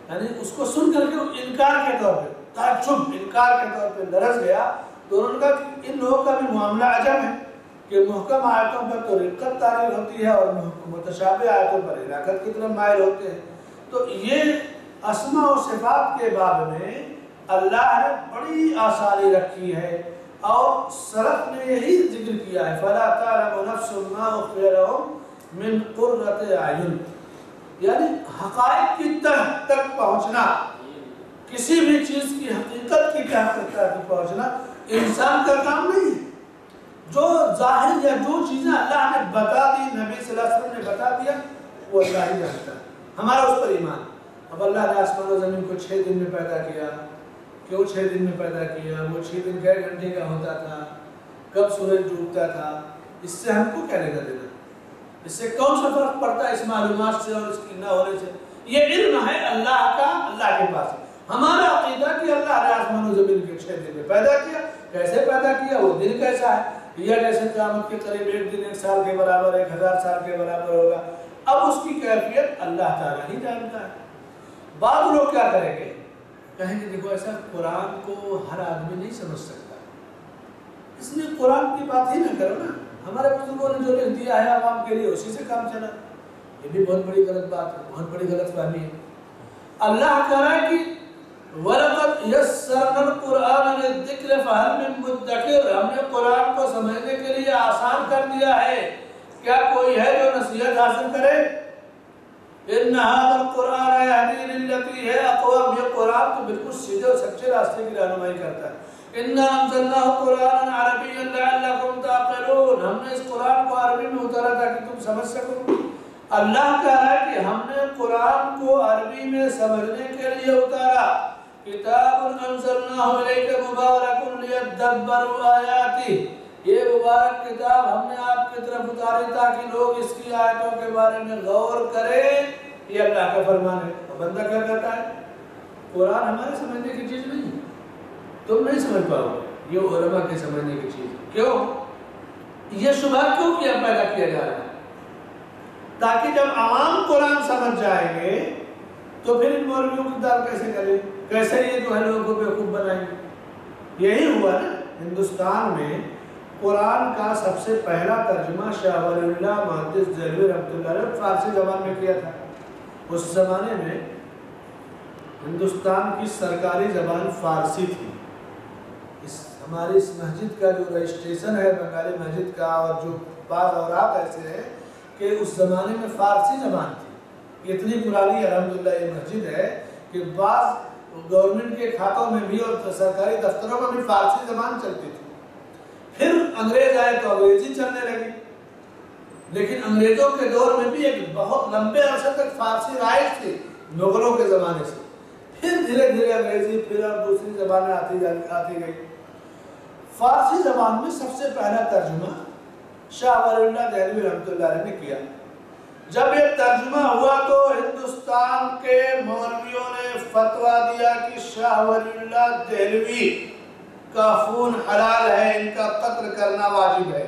یعنی اس کو سن کر کے انکار کے طور پہ تعجب انکار کے طور پہ لرز گیا. تو انہوں نے کہا کہ ان لوگوں کا بھی معاملہ عجب ہے کہ محکم آیتوں پر تو رقت تعریف ہوتی ہے اور متشابہ آیتوں پر ہلاکت کی طرف مائل ہوتے ہیں. تو یہ اسماء و صفات کے باب میں اللہ نے بڑی آسانی رکھی ہے اور سلف نے یہی ذکر کیا ہے فَلَا تَعْلَمُ نَفْسٌ مَا أُخْفِيَ لَهُم مِّن قُرَّةِ أَعْيُنٍ, یعنی حقائق کی تہ تک پہنچنا, کسی بھی چیز کی حقیقت کی تہ تک پہنچنا انسان کا کام نہیں ہے. جو ظاہر یا جو چیزیں اللہ نے بتا دی, نبی صلی اللہ علیہ وسلم نے بتا دیا, وہ اللہ ہی جانتا ہے. ہمارا اس پر ایمان. اب اللہ نے آسمان و زمین کو 6 دن میں پیدا کیا. کیوں 6 دن میں پیدا کیا؟ وہ 6 دن کئے گھنٹے کا ہوتا تھا, کب سورج ڈوبتا تھا, اس سے ہم کو کیا لینا دینا؟ اس سے کون سا فرق پڑتا ہے اس معلومات سے اور اس کی نہ ہونے سے؟ یہ علم ہے اللہ کا, اللہ کے پاس. ہمارا عقیدہ کہ اللہ نے آسمان و زمین کے 6 دن میں پیدا کیا. کیسے پیدا کیا, وہ دن کیسا ہے, یا جیسے قیامت کے قریب ایک دن 1 سال کے برابر 1000 سال کے برابر ہوگا. اب اس کی کیفیت اللہ تعالیٰ ہی جانتا ہے. بعض لوگ کیا کریں گے, کہیں گے دیکھو ایسا قرآن کو ہر آدمی نہیں سمجھ سکتا, اس لیے قرآن کی بات ہی نہ کرو نا. ہمارے بزرگوں نے جو لکھ دیا ہے عوام کے لیے اسی سے کام چلا. یہ بھی بہت بڑی غلط بات ہے, بہت بڑی غلط فہمی ہے. اللہ کہہ رہا ہے کہ وَلَقَدْ يَسَّرْنَا الْقُرْآنَ لِلذِّكْرِ فَهَلْ مِن مُدَّكِرٍ, ہم نے قرآن کو سمجھنے کے لیے آسان کر دیا ہے, کیا کوئی ہے جو نصیحت حاصل کرے؟ إِنَّ هَذَا الْقُرْآنَ يَهْدِي لِلَّتِي هِيَ أَقْوَمُ, یہ قرآن تو بالکل سیدھے اور سچے راستے کی رہنمائی کرتا ہے. إِنَّا أَنزَلْنَاهُ قُرْآنًا عَرَبِيًّا لَعَلَّكُمْ تَعْقِلُونَ, ہم نے اس قرآن کو عربی میں اتارا تاکہ تم سمجھ سکو. اللہ کہہ رہا ہے کہ ہم نے قرآن کو عربی میں سمجھنے کے لیے اتارا. کتاب انزلناہ الیک مبارک لیدبروا آیاتہ, یہ مبارک کتاب ہم نے آپ کی طرف اتاری تاکہ لوگ اس کی آیتوں کے بارے میں غور کریں. یہ اللہ کا فرمان ہے. بندہ کیا کہتا ہے, قرآن ہمارے سمجھنے کی چیز نہیں ہے, تم نہیں سمجھ پاؤ, یہ علماء کے سمجھنے کی چیز. کیوں یہ شبہ کیوں کیا پیدا کیا جا رہا ہے؟ تاکہ جب عوام قرآن سمجھ جائیں گے تو پھر ان مولویوں کی دار کیسے کریں, کیسے یہ جو ہے لوگوں کو بیوقوف بنائیں گے. یہی ہوا نا ہندوستان میں قرآن کا سب سے پہلا ترجمہ شاہ ولی اللہ محدث دہلوی رحمۃ اللہ علیہ فارسی زبان میں کیا تھا. اس زمانے میں ہندوستان کی سرکاری زبان فارسی تھی. ہماری اس مسجد کا جو رجسٹریشن ہے بنگالی مسجد کا, اور جو بعض اوراق ایسے ہیں کہ اس زمانے میں فارسی زبان تھی. اتنی پرانی الحمدللہ یہ مسجد ہے کہ بعض گورنمنٹ کے کھاتوں میں بھی اور سرکاری دفتروں میں بھی فارسی زبان چلتی تھی. پھر انگریز آئے تو انگریزی چلنے لگی, لیکن انگریزوں کے دور میں بھی ایک بہت لمبے عرصے تک فارسی رائج تھی مغلوں کے زمانے سے. پھر دھیرے دھیرے انگریزی پھر اور دوسری زبانیں آتی گئی. فارسی زبان میں سب سے پہلا ترجمہ شاہ ولی اللہ دہلوی رحمۃ اللہ علیہ نے کیا. جب یہ ترجمہ ہوا تو ہندوستان کے مولویوں نے فتویٰ دیا کہ شاہ ولی اللہ دہلوی کا خون حلال ہے، ان کا قتل کرنا واجب ہے،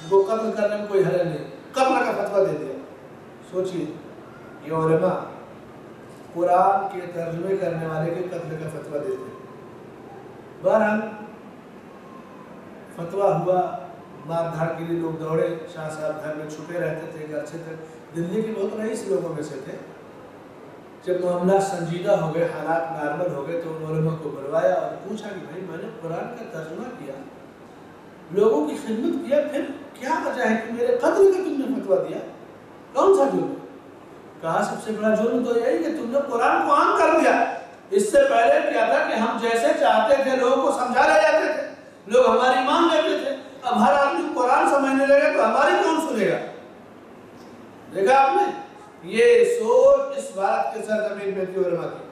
وہ قتل کرنے میں کوئی حرج نہیں، قتل کا فتویٰ دے دیا۔ سوچیے یہ علماء قرآن کے ترجمے کرنے والے کے قتل کا فتویٰ دیتے ہیں۔ بہرحال فتویٰ ہوا، مار دھاڑ کے لیے لوگ دوڑے، شاہ صاحب گھر میں چھپے رہتے تھے، گھر سے تک دلی کے بہت رئیس لوگوں میں سے تھے۔ جب معاملہ سنجیدہ ہو گئے، حالات نارمل ہو گئے، تو ان علماء کو بلوایا اور پوچھا کہ بھائی میں نے قرآن کا ترجمہ کیا، لوگوں کی خدمت کیا، پھر کیا وجہ ہے کہ میرے قتل کا تم نے فتویٰ دیا؟ کون سا جرم؟ کہا سب سے بڑا جرم تو یہی کہ تم نے قرآن کو عام کر دیا۔ اس سے پہلے کیا تھا کہ ہم جیسے چاہتے تھے لوگوں کو سمجھا لے جاتے تھے، لوگ ہماری مان لیتے تھے، اب ہر آدمی قرآن سمجھنے لگے تو ہماری کون سنے گا؟ دیکھا آپ نے یہ سوچ اس بات کے سرزمین میں تھی علماء کی۔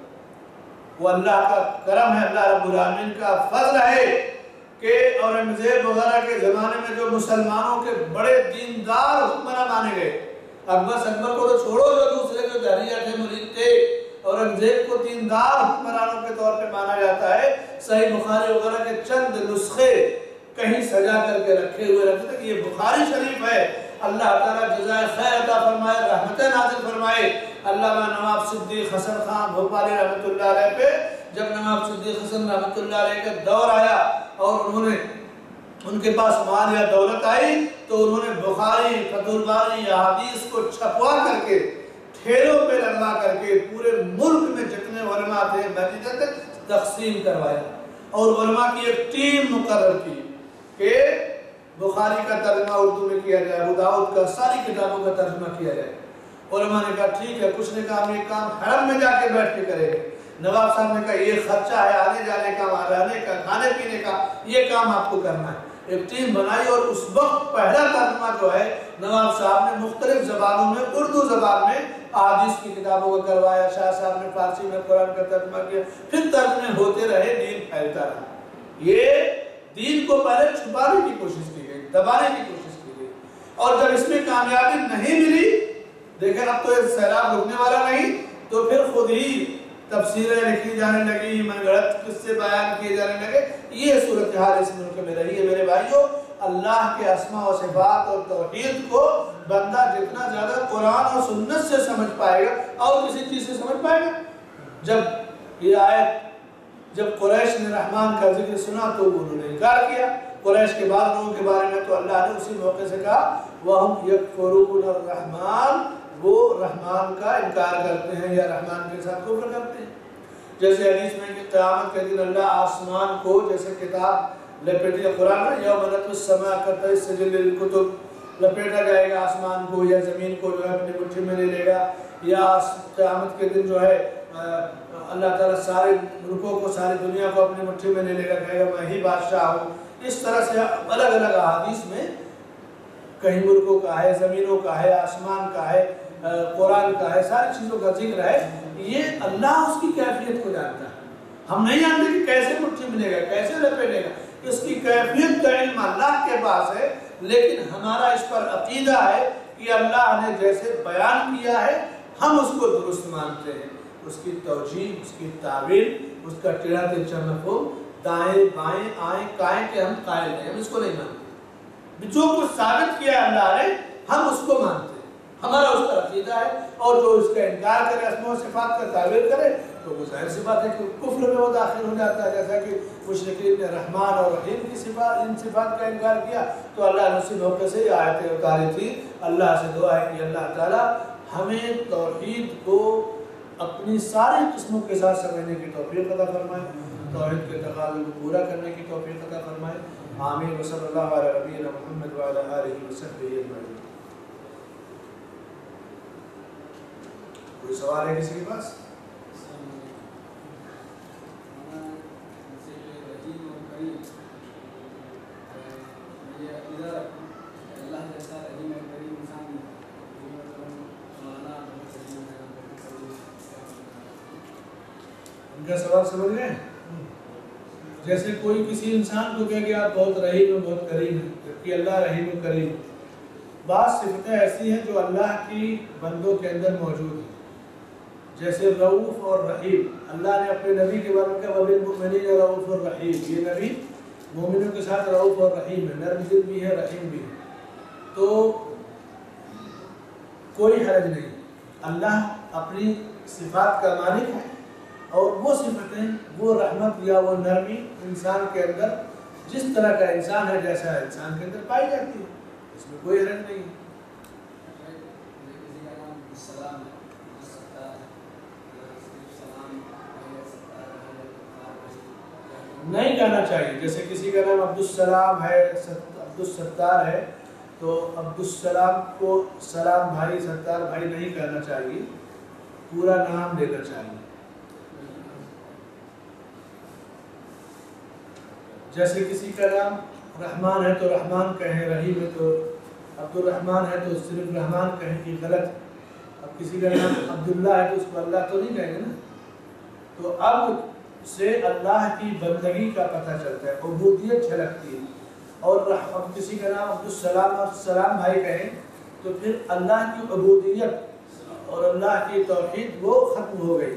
وہ اللہ کا کرم ہے، اللہ رب العالمین کا فضل ہے کہ اورنگزیب وغیرہ کے زمانے میں جو مسلمانوں کے بڑے دیندار حکمراں مانے گئے، اکبر کو تو چھوڑو، جو دوسرے جو دہریہ تھے، مرید تھے، اورنگزیب کو دیندار حکمرانوں کے طور پہ مانا جاتا ہے۔ صحیح بخاری وغیرہ کے چند نسخے کہیں سجا کر کے رکھے ہوئے رکھتے تھے کہ یہ بخاری شریف ہے۔ اللہ تعالیٰ جزائے خیر عطا فرمائے، رحمتیں نازل فرمائے۔ علامہ نواب صدیق حسن خان بھوپالی رحمۃ اللہ علیہ پہ جب نواب صدیق حسن رحمۃ اللہ علیہ کا دور آیا اور انہوں نے ان کے پاس مال یا دولت آئی تو انہوں نے بخاری، فتح الباری، احادیث کو چھپوا کر کے ٹھیلوں پہ لگوا کر کے پورے ملک میں جتنے علماء تھے مسجد تک تقسیم کروایا اور علماء کی ایک ٹیم مقرر کی کہ بخاری کا ترجمہ اردو میں کیا جائے، ابو داؤد کا ساری کتابوں کا ترجمہ کیا جائے۔ علماء نے کہا ٹھیک ہے، کچھ نے کہا ہم یہ کام حرم میں جا کے بیٹھ کے کریں گے۔ نواب صاحب نے کہا یہ خرچہ ہے آنے جانے کا، رہنے کا، کھانے پینے کا، یہ کام آپ کو کرنا ہے۔ ایک ٹیم بنائی اور اس وقت پہلا ترجمہ جو ہے نواب صاحب نے مختلف زبانوں میں، اردو زبان میں احادیث کی کتابوں کو کروایا، شاہ صاحب نے فارسی میں قرآن کا ترجمہ کیا، پھر ترجمے ہوتے رہے، دین پھیلتا رہا۔ یہ دین کو پہلے چھپانے کی کوشش کی گئی، دبانے کی کوشش کی گئی، اور جب اس میں کامیابی نہیں ملی، دیکھیں اب تو سیلاب رکنے والا نہیں، تو پھر خود ہی تفسیریں لکھی جانے لگی، من گھڑت قصے بیان کیے جانے لگے۔ یہ صورتحال اس ملک میں رہی ہے۔ میرے بھائیوں، اللہ کے اسماء و صفات اور توحید کو بندہ جتنا زیادہ قرآن اور سنت سے سمجھ پائے گا اور کسی چیز سے سمجھ پائے گا۔ جب یہ آیت، جب قریش نے رحمان کا ذکر سنا تو انہوں نے انکار کیا۔ قریش کے بعد لوگوں کے بارے میں تو اللہ نے اسی موقع سے کہا وَهُمْ يَكْفُرُونَ الرَّحْمَانَ، وہ رحمان کا انکار کرتے ہیں یا رحمان کے ساتھ کفر کرتے ہیں۔ جیسے حدیث میں کہ قیامت کے دن اللہ آسمان کو جیسے کتاب لپیٹے، قرآن میں یوم نطوی السماء کالسجل للکتب، لپیٹا جائے گا آسمان کو یا زمین کو جو ہے اپنی مٹھی میں لے لے گا، یا قیامت کے دن جو ہے اللہ تعالیٰ سارے ملکوں کو، ساری دنیا کو اپنی مٹھی میں لے لے گا، کہے گا میں ہی بادشاہ ہوں۔ اس طرح سے الگ الگ احادیث میں کہیں ملکوں کا ہے، زمینوں کا ہے، آسمان کا ہے، قرآن کا ہے، ساری چیزوں کا ذکر ہے۔ یہ اللہ اس کی کیفیت کو جانتا ہے، ہم نہیں جانتے کہ کیسے مٹھی ملے گا، کیسے لپیٹے گا، اس کی کیفیت کا علم اللہ کے پاس ہے، لیکن ہمارا اس پر عقیدہ ہے کہ اللہ نے جیسے بیان کیا ہے ہم اس کو درست مانتے ہیں۔ اس کی توجیہ، اس کی تعبیر، اس کا ٹیڑھا ترچھا مفہوم، دائیں بائیں آئیں کائیں کہ ہم قائل ہیں، ہم اس کو نہیں مانتے۔ جو کچھ ثابت کیا ہے اللہ نے ہم اس کو مانتے ہیں، ہمارا اس کا عقیدہ ہے، اور جو اس کا انکار کرے، اسماء و صفات کا تعبیر کرے تو وہ ظاہر سی بات ہے کہ کفر میں وہ داخل ہو جاتا ہے۔ جیسا کہ مشرکین نے رحمان اور رحیم کی صفات، ان صفات کا انکار کیا تو اللہ نے اسی موقع سے یہ آیتیں اتاری تھی۔ اللہ سے دعا ہے کہ اللہ تعالیٰ ہمیں توحید کو اپنی ساری قسموں کے ساتھ سمجھنے کی توفیق عطا فرمائے، توحید کے تقاضے کو پورا کرنے کی توفیق عطا فرمائے۔ آمین وصلی اللہ علی نبینا محمد وعلی آلہ وصحبہ اجمعین۔ کوئی سوال ہے کسی کے پاس؟ ان کا سوال سمجھ گئے؟ جیسے کوئی کسی انسان کو کہے کہ آپ بہت رحیم و بہت کریم ہیں، جبکہ اللہ رحیم و کریم، بعض صفتیں ایسی ہیں جو اللہ کی بندوں کے اندر موجود ہیں، جیسے رؤوف اور رحیم۔ اللہ نے اپنے نبی کے بارے میں کہا وَبِالْمُؤْمِنِينَ رؤوف الرحیم، یہ نبی مومنوں کے ساتھ رؤوف اور رحیم ہے، نرم دل بھی ہے، رحیم بھی ہے۔ تو کوئی حرج نہیں، اللہ اپنی صفات کا مالک ہے، اور وہ صفتیں، وہ رحمت یا وہ نرمی انسان کے اندر جس طرح کا انسان ہے، جیسا انسان کے اندر پائی جاتی ہے، اس میں کوئی حرج نہیں ہے۔ نہیں کہنا چاہیے، جیسے کسی کا نام عبدالسلام ہے، عبدالستار ہے، تو عبدالسلام کو سلام بھائی، ستار بھائی نہیں کہنا چاہیے، پورا نام دینا چاہیے۔ جیسے کسی کا نام رحمان ہے تو رحمان کہیں، رحیم ہے تو عبد الرحمن ہے تو صرف رحمان کہیں، کہ غلط۔ اب کسی کا نام عبداللہ ہے تو اس کو اللہ تو نہیں کہیں گے نا۔ تو اب سے اللہ کی بندگی کا پتہ چلتا ہے، عبودیت جھلکتی ہے۔ اور اب کسی کا نام عبدالسلام اور سلام بھائی کہیں تو پھر اللہ کی عبودیت اور اللہ کی توحید وہ ختم ہو گئی،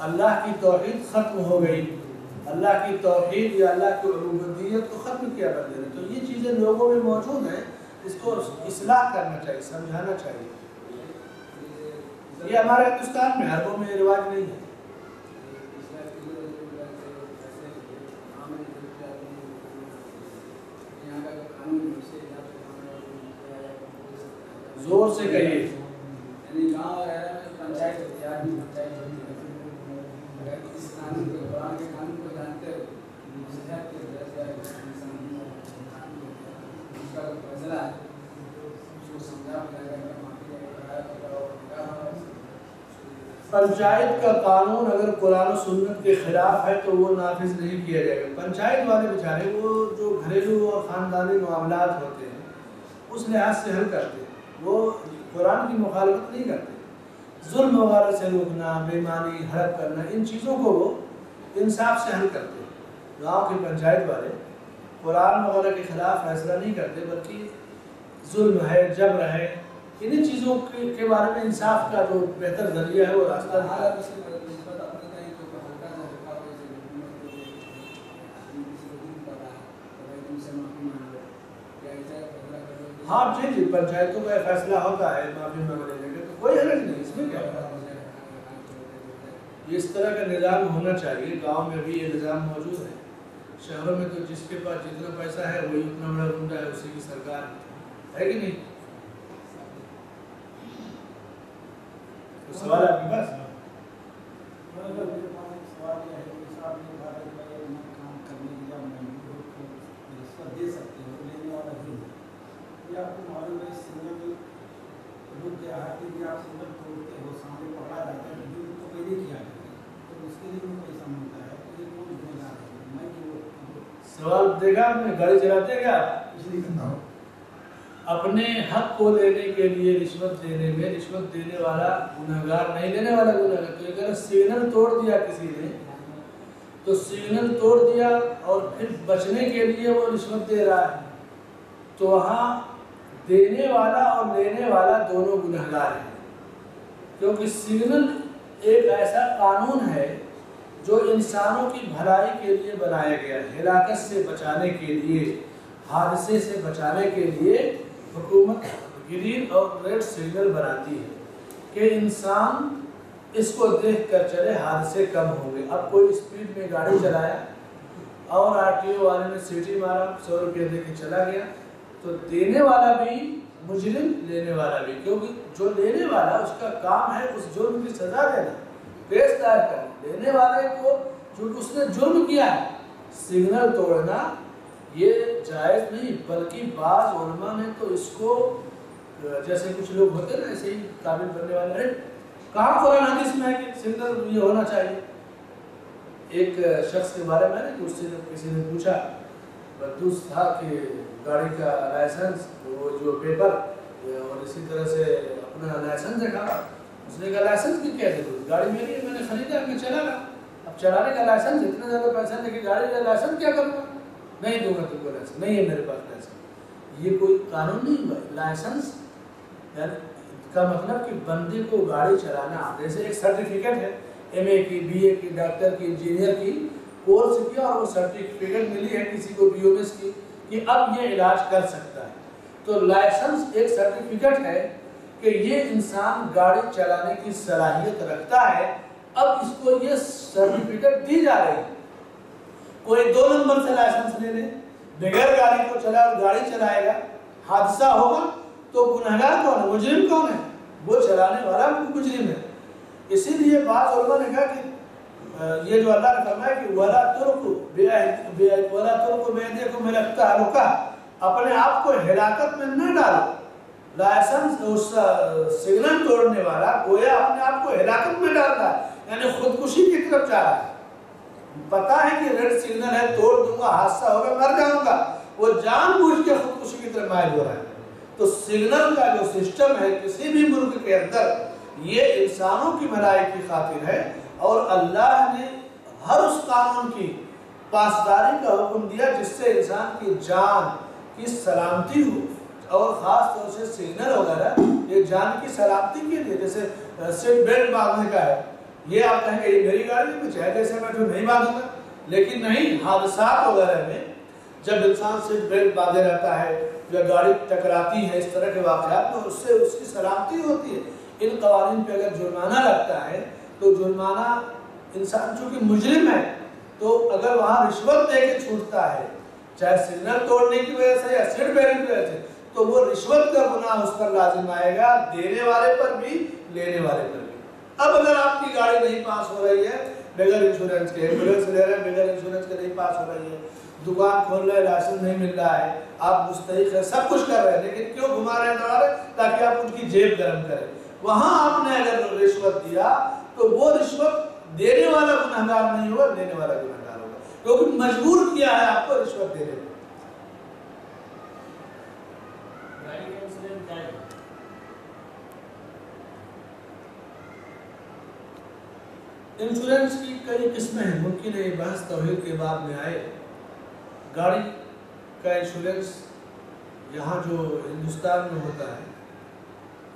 اللہ کی توحید ختم ہو گئی، اللہ کی توحید یا اللہ کی عبودیت کو ختم کیا بندے نے۔ تو یہ چیزیں لوگوں میں موجود ہیں، اس کو اصلاح کرنا چاہیے، سمجھانا چاہیے۔ یہ ہمارے ہندوستان میں، عربوں میں یہ رواج نہیں ہے۔ زور سے کہیے۔ پنچایت کا قانون اگر قرآن و سنت کے خلاف ہے تو وہ نافذ نہیں کیا جائے گا۔ پنچایت والے بیچارے وہ جو گھریلو اور خاندانی معاملات ہوتے ہیں اس لحاظ سے حل کرتے ہیں، وہ قرآن کی مخالفت نہیں کرتے۔ ظلم وغیرہ سے روکنا، بےایمانی، ہڑپ کرنا، ان چیزوں کو وہ انصاف سے حل کرتے ہیں۔ گاؤں کے پنچایت والے قرآن وغیرہ کے خلاف فیصلہ نہیں کرتے، بلکہ ظلم ہے، جبر ہے، انہیں چیزوں کے بارے میں انصاف کا جو بہتر ذریعہ ہے وہ راستہ ہے۔ ہاں جی، پنچایتوں کا فیصلہ ہوتا ہے معافی مانگنے لگے تو کوئی حرج نہیں، اس میں کیا ہے۔ اس طرح کا نظام ہونا چاہیے، گاؤں میں بھی یہ نظام موجود ہے۔ شہروں میں تو جس کے پاس جتنا پیسہ ہے وہی اتنا بڑا گنڈا ہے، اسی کی سرکار ہے کہ نہیں؟ سوال آپ کے پاس؟ آپ کو معلوم ہے سنگل لوگ دیہاتی بھی آپ سنگل توڑتے ہو، سامنے پکڑا جاتا ہے، جو تو پہلے کیا جاتا ہے، تو اس کے لیے بھی پیسہ ملتا ہے، تو یہ کون ذمہ دار ہے؟ میں کہ سوال دے گا، آپ نے گاڑی چلاتے ہیں کیا؟ اس لیے کرتا ہوں اپنے حق کو لینے کے لیے رشوت دینے میں رشوت دینے والا گنہگار نہیں، لینے والا گنہگار۔ تو اگر سگنل توڑ دیا کسی نے تو سگنل توڑ دیا اور پھر بچنے کے لیے وہ رشوت دے رہا ہے، تو وہاں دینے والا اور لینے والا دونوں گنہگار ہیں، کیونکہ سگنل ایک ایسا قانون ہے جو انسانوں کی بھلائی کے لیے بنایا گیا ہے، ہلاکت سے بچانے کے لیے، حادثے سے بچانے کے لیے حکومت گرین اور ریڈ سگنل بناتی ہے کہ انسان اس کو دیکھ کر چلے، حادثے کم ہوں گے۔ اب کوئی اسپیڈ میں گاڑی چلایا اور RTO والے نے سیٹی مارا، 100 روپیہ دے کے چلا گیا، تو دینے والا بھی مجرم، لینے والا بھی، کیونکہ جو لینے والا اس کا کام ہے اس جرم کی سزا دینا، کیس دائر کرنا۔ لینے والے کو جو اس نے جرم کیا ہے، سگنل توڑنا یہ جائز نہیں، بلکہ بعض علماء نے تو اس کو، جیسے کچھ لوگ ہوتے ہیں نا ایسے ہی قابل بننے والے، ارے کہاں قرآن حدیث میں ہے کہ سگنل یہ ہونا چاہیے۔ ایک شخص کے بارے میں اس سے کسی نے پوچھا، بدوس تھا کہ گاڑی کا لائسنس، وہ جو پیپر اور اسی طرح سے اپنا لائسنس دکھا۔ اس نے کہا لائسنس کی کیا ضرورت، گاڑی میری ہے، میں نے خریدا، میں چلا رہا، اب چلانے کا لائسنس، اتنا زیادہ پیسہ لے کے گاڑی کا لائسنس کیا کروں گا؟ نہیں دوں گا تم کو لائسنس، نہیں ہے میرے پاس لائسنس۔ یہ کوئی قانون نہیں ہوا. لائسنس کا مطلب کہ بندے کو گاڑی چلانا، جیسے ایک سرٹیفکیٹ ہے ایم اے کی، بی اے کی، ڈاکٹر کی، انجینئر کی، کورس کیا اور وہ سرٹیفکیٹ ملی ہے کسی کو بی او ایس کی کہ اب یہ علاج کر سکتا ہے. تو لائسنس ایک سرٹیفکیٹ ہے کہ یہ انسان گاڑی چلانے کی صلاحیت رکھتا ہے. اب اس کو یہ سرٹیفکیٹ دی جا رہی ہے. کوئی 2 نمبر سے لائسنس لے لے، بغیر گاڑی کو چلا اور گاڑی چلائے گا، حادثہ ہوگا تو گنہگار کون ہے؟ مجرم کون ہے؟ وہ چلانے والا مجرم ہے. اسی لیے بعض علماء نے کہا کہ یہ جو اللہ نے فرمایا کہ وَلَا تُلْقُوا بِأَيْدِيكُمْ إِلَى التَّهْلُكَةِ، اپنے آپ کو ہلاکت میں نہ ڈالو. لائسنس اس سگنل توڑنے والا گویا اپنے آپ کو ہلاکت میں ڈال رہا ہے، یعنی خودکشی کی طرف جا رہا ہے. پتا ہے کہ ریڈ سگنل ہے، توڑ دوں گا، حادثہ ہوگا، مر جاؤں گا، وہ جان بوجھ کے خودکشی کی طرف مائل ہو رہا ہے. تو سگنل کا جو سسٹم ہے کسی بھی ملک کے اندر یہ انسانوں کی بھلائی کی خاطر ہے، اور اللہ نے ہر اس قانون کی پاسداری کا حکم دیا جس سے انسان کی جان کی سلامتی ہو. اور خاص طور سے سگنل وغیرہ یہ جان کی سلامتی کے لیے، جیسے سیٹ بیلٹ باندھنے کا ہے. یہ آپ کہیں گے یہ میری گاڑی میں چاہے جیسے میں تو نہیں باندھوں گا، لیکن نہیں، حادثات وغیرہ میں جب انسان سیٹ بیلٹ باندھے رہتا ہے یا گاڑی ٹکراتی ہے، اس طرح کے واقعات میں اس سے اس کی سلامتی ہوتی ہے. ان قوانین پہ اگر جرمانہ لگتا ہے تو جرمانہ انسان چونکہ مجرم ہے تو اگر وہاں رشوت دے کے چھوٹتا ہے، چاہے سگنل توڑنے کی وجہ سے یا سیٹ بیلٹ کی وجہ سے، تو وہ رشوت کا گناہ اس پر لازم آئے گا، دینے والے پر بھی، لینے والے پر بھی. اب اگر آپ کی گاڑی نہیں پاس ہو رہی ہے بغیر انشورنس کے، ایمبولینس لے رہے ہیں بغیر انشورنس کے نہیں پاس ہو رہی ہے، دکان کھول رہے لائسنس نہیں مل رہا ہے، آپ مستحق ہے، سب کچھ کر رہے ہیں، لیکن کیوں گھما رہے ہیں دوڑا رہے ہیں؟ تاکہ آپ ان کی جیب گرم کریں. وہاں آپ نے اگر رشوت دیا تو وہ رشوت دینے والا گنہگار نہیں ہوگا، دینے والا گنہگار ہوگا، کیونکہ مجبور کیا ہے آپ کو رشوت دینے میں. انشورنس کی کئی قسمیں ہیں، ممکن ہے یہ بحث توحید کے بعد میں آئے. گاڑی کا انشورنس یہاں جو ہندوستان میں ہوتا ہے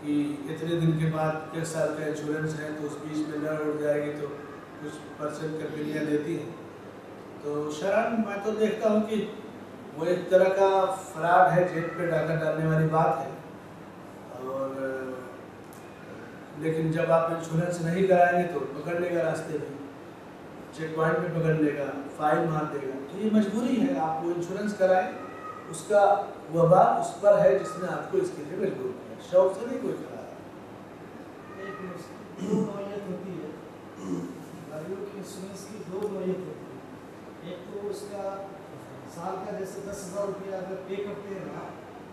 کہ اتنے دن کے بعد 1 سال کا انشورنس ہے تو اس بیچ میں لڑ اڑ جائے گی تو کچھ پرسنٹ کمپنیاں دیتی ہیں. تو شرعاً میں تو دیکھتا ہوں کہ وہ ایک طرح کا فراڈ ہے، جیب پہ ڈاکہ ڈالنے والی بات ہے. اور لیکن جب آپ انشورنس نہیں کرائیں گے تو پکڑ لے گا، راستے میں چیک پوائنٹ پہ پکڑ لے گا، فائن مار دے گا. تو یہ مجبوری ہے، آپ کو انشورنس کرائیں، اس کا وبال اس پر ہے جس نے آپ کو اس کے لیے مجبور کیا، شوق سے نہیں کوئی کرا. دو نوعیت ہوتی ہے گاڑیوں کی انشورنس کی، 2 نوعیت ہوتی ہے. ایک تو اس کا سال کا جیسے 10,000 روپیہ اگر پے کرتے ہیں نا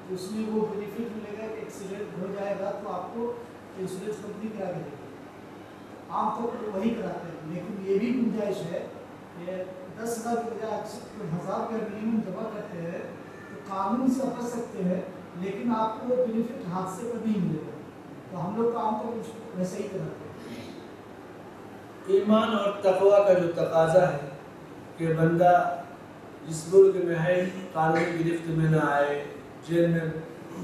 تو اس میں وہ بینیفٹ ملے گا کہ ایکسیڈنٹ ہو جائے گا تو آپ کو انشورنس کمپنی کرا دے گی. عام طور پر وہی کراتے ہیں، لیکن یہ بھی گنجائش ہے کہ 10,000 کے بجائے 1,000 روپیہ منیمم جمع کرتے ہیں تو قانون سے بچ سکتے ہیں، لیکن آپ کو بینیفٹ حادثے پر نہیں ملے گا. تو ہم لوگ عام طور پر ویسے ہی کراتے ہیں. ایمان اور تقوی کا جو تقاضا ہے کہ بندہ جس ملک میں ہے قانون گرفت میں نہ آئے، جیل میں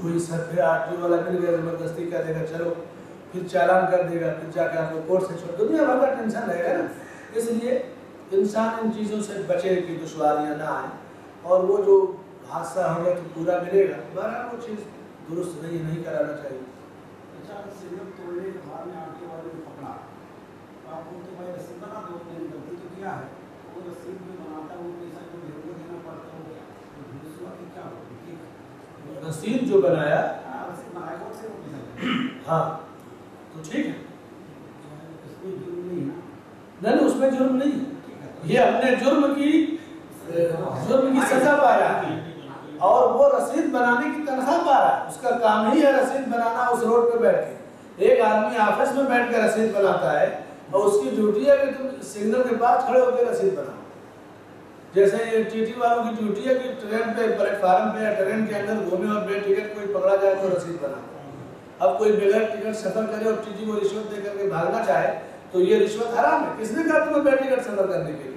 کوئی سرفے آرٹی والا مل گیا زبردستی کہہ دے گا چلو، پھر چالان کر دے گا، پھر جا کے آپ کو کورٹ سے چھوڑ، دنیا بھر کا ٹینشن رہے گا نا. اس لیے انسان ان چیزوں سے بچے کہ دشواریاں نہ آئیں، اور وہ جو حادثہ ہوگا تو پورا ملے گا. بہرحال وہ چیز درست نہیں کرانا چاہیے. اچھا، سگنل توڑنے کے بعد میں آٹے والے کو پکڑا، آپ کو تو بھائی رسید بنا دو، غلطی تو کیا ہے، وہ رسید میں بناتا ہے، وہ پیسہ جو گھر کو دینا پڑتا ہے، کیا ہوتی ہے رسید جو بنایا، رسید بنایا وہ سے وہ پیسہ ہاں تو ٹھیک ہے، اس میں جرم نہیں ہے. نہیں اس میں جرم نہیں ہے، یہ اپنے جرم کی سزا پا رہا ہے، اور وہ رسید بنانے کی تنخواہ پا رہا ہے. اس کا کام ہی ہے رسید بنانا. اس روڈ پہ بیٹھ کے ایک آدمی آفس میں بیٹھ کے رسید بناتا ہے، اور اس کی ڈیوٹی ہے کہ تم سگنل کے پاس کھڑے ہو کے رسید بناؤ. جیسے ٹی ٹی والوں کی ڈیوٹی ہے کہ ٹرین پہ، پلیٹ فارم پہ یا ٹرین کے اندر گھومے اور بے ٹکٹ کوئی پکڑا جائے تو رسید بناؤ. اب کوئی بغیر ٹکٹ سفر کرے اور ٹی ٹی کو رشوت دے کر کے بھاگنا چاہے تو یہ رشوت حرام ہے. کس نے کہا تمہیں بے ٹکٹ سفر کرنے کے لیے؟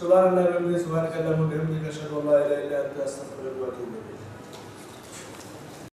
سبحان اللہ وبحمدہ سبحانک اللہم وبحمدک اشہد ان لا الہ الا انت استغفرک و اتوب الیک.